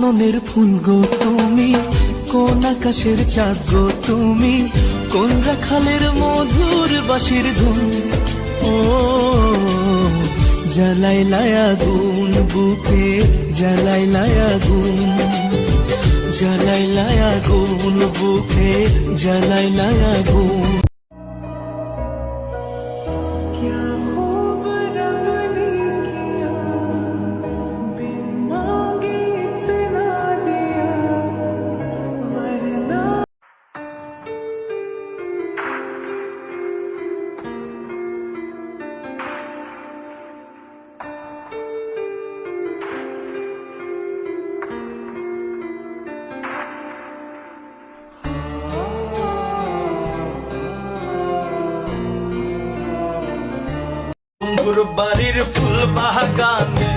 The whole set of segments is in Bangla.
কাননের ফুল গো তুমি, কোন আকাশের চাঁদ গো তুমি, কোন রাখালের মধুর বাঁশির ধুন। ও জ্বালাইলাই আগুন বুকে, জ্বালাইলাই আগুন, জ্বালাইলাই আগুন বুকে, জ্বালাইলাই আগুন। বাড়ির ফুল বাগানে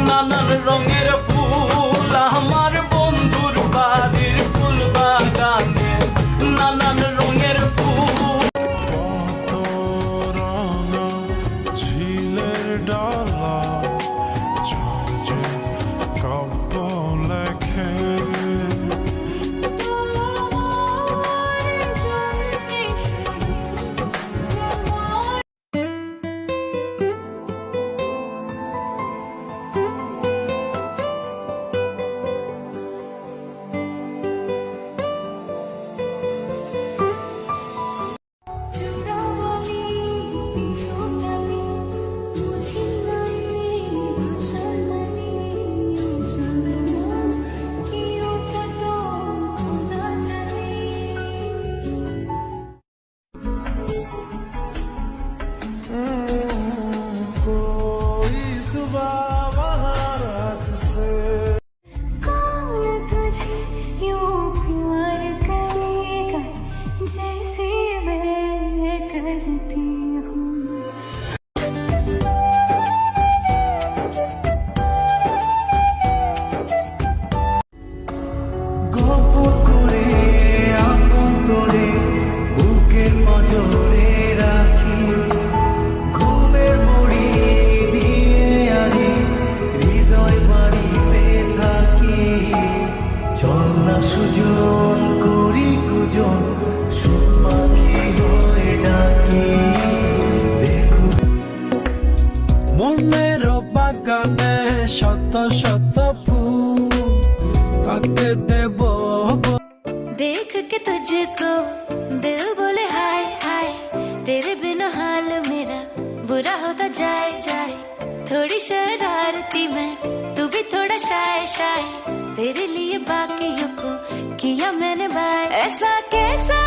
নানান রঙের ফুল, আমার বন্ধুর বাড়ির ফুল বাগানে নানান রঙের ফুল। ঝিলের ডালা ঝরঝে কাব্য লেখে, সুজন করি কুজন সুপাখি হয়ে ডাকি। দেখো মনের বাগানে শত শত ফুল, কাকে দেব देख के तुझको दिल बोले हाय हाय, तेरे बिना हाल मेरा बुरा होता जाए जाए। थोड़ी शरारती मैं, तू भी थोड़ा शाय शाय, तेरे लिए बाकियों को किया मैंने बाय। ऐसा कैसा